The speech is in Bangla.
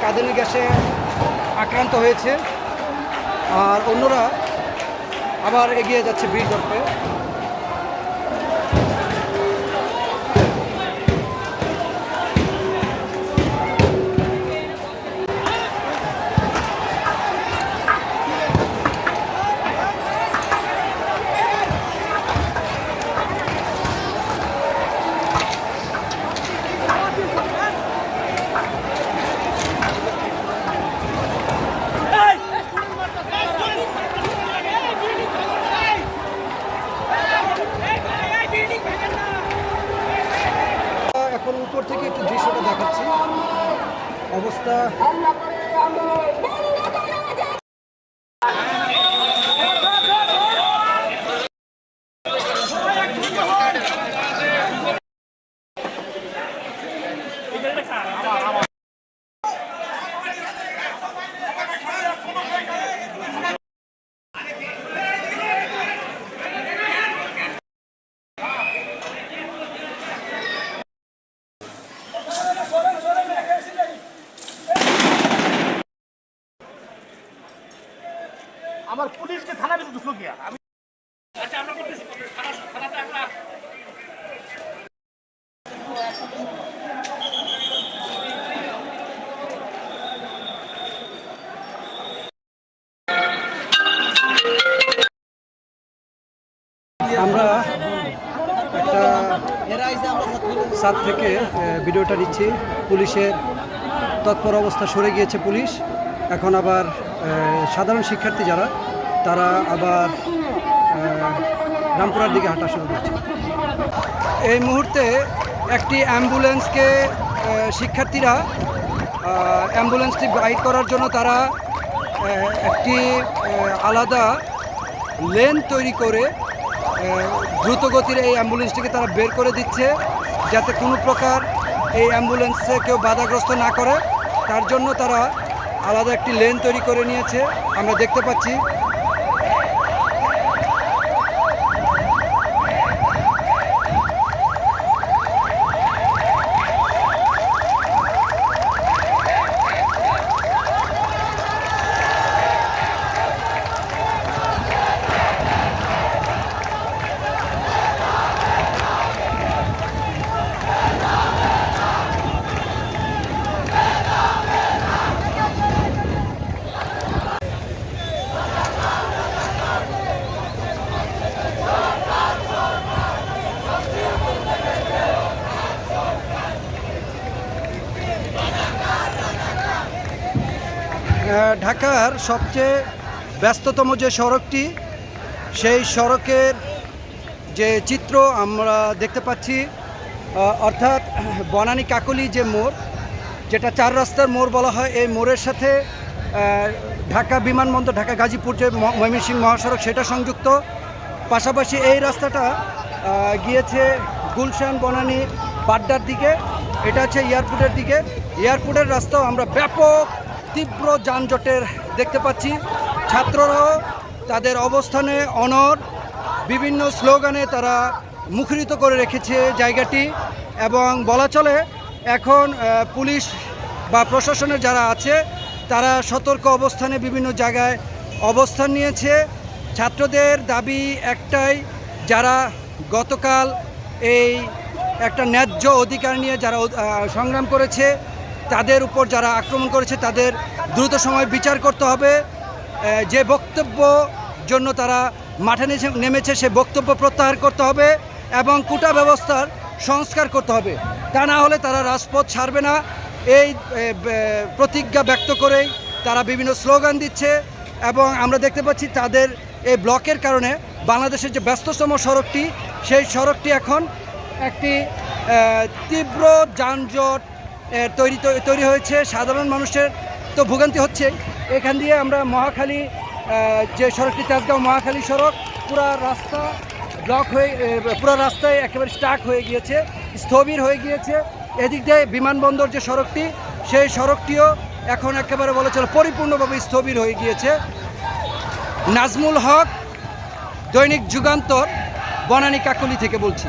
কাঁদানে গ্যাসে আক্রান্ত হয়েছে, আর অন্যরা আবার এগিয়ে যাচ্ছে বীরগর্ভে। এখন উপর থেকে একটু দৃশ্যটা দেখাচ্ছি, অবস্থা আমার পুলিশকে থানা ভিতরে ঢুকলো গিয়া আমি আচ্ছা আমরা করতেছি থানাতে আমরা আমরা একটা সাত থেকে ভিডিওটা নিচ্ছি। পুলিশের তৎপর অবস্থা সরে গিয়েছে পুলিশ, এখন আবার সাধারণ শিক্ষার্থী যারা তারা আবার রামপুরার দিকে হাঁটা শুরু করছে। এই মুহূর্তে একটি অ্যাম্বুলেন্সকে শিক্ষার্থীরা অ্যাম্বুলেন্সটি গাইড করার জন্য তারা একটি আলাদা লেন তৈরি করে দ্রুতগতির এই অ্যাম্বুলেন্সটিকে তারা বের করে দিচ্ছে, যাতে কোনো প্রকার এই অ্যাম্বুলেন্সে কেউ বাধাগ্রস্ত না করে। তার জন্য তারা আলাদা একটি লেন তৈরি করে নিয়েছে, আমরা দেখতে পাচ্ছি। ঢাকার সবচেয়ে ব্যস্ততম যে সড়কটি, সেই সড়কের যে চিত্র আমরা দেখতে পাচ্ছি, অর্থাৎ বনানী কাকলী যে মোড়, যেটা চার রাস্তার মোড় বলা হয়, এই মোড়ের সাথে ঢাকা বিমানবন্দর, ঢাকা গাজীপুর যে ময়মনসিংহ মহাসড়ক, সেটা সংযুক্ত। পাশাপাশি এই রাস্তাটা গিয়েছে গুলশান, বনানী, বাড্ডার দিকে। এটা হচ্ছে এয়ারপোর্টের দিকে। এয়ারপোর্টের রাস্তাও আমরা ব্যাপক তীব্র যানজটের দেখতে পাচ্ছি। ছাত্ররাও তাদের অবস্থানে অনড়, বিভিন্ন স্লোগানে তারা মুখরিত করে রেখেছে জায়গাটি, এবং বলা চলে এখন পুলিশ বা প্রশাসনের যারা আছে তারা সতর্ক অবস্থানে বিভিন্ন জায়গায় অবস্থান নিয়েছে। ছাত্রদের দাবি একটাই, যারা গতকাল এই একটা ন্যায্য অধিকার নিয়ে যারা সংগ্রাম করেছে, তাদের উপর যারা আক্রমণ করেছে তাদের দ্রুত সময় বিচার করতে হবে। যে বক্তব্য জন্য তারা মাঠে নেমেছে সে বক্তব্য প্রত্যাহার করতে হবে এবং কোটা ব্যবস্থার সংস্কার করতে হবে। তা না হলে তারা রাজপথ ছাড়বে না। এই প্রতিজ্ঞা ব্যক্ত করেই তারা বিভিন্ন স্লোগান দিচ্ছে, এবং আমরা দেখতে পাচ্ছি তাদের এই ব্লকের কারণে বাংলাদেশের যে ব্যস্ততম সড়কটি, সেই সড়কটি এখন একটি তীব্র যানজট তৈরি হয়েছে। সাধারণ মানুষের তো ভোগান্তি হচ্ছে। এখান দিয়ে আমরা মহাখালী যে সড়কটি, তেজগাঁও মহাখালী সড়ক, পুরা রাস্তা ব্লক হয়ে, পুরো রাস্তায় একেবারে স্টাক হয়ে গিয়েছে, স্থবির হয়ে গিয়েছে। এদিক দিয়ে বিমানবন্দর যে সড়কটি, সেই সড়কটিও এখন একেবারে বলা চলে পরিপূর্ণভাবে স্থবির হয়ে গিয়েছে। নাজমুল হক, দৈনিক যুগান্তর, বনানী কাকলী থেকে বলছি।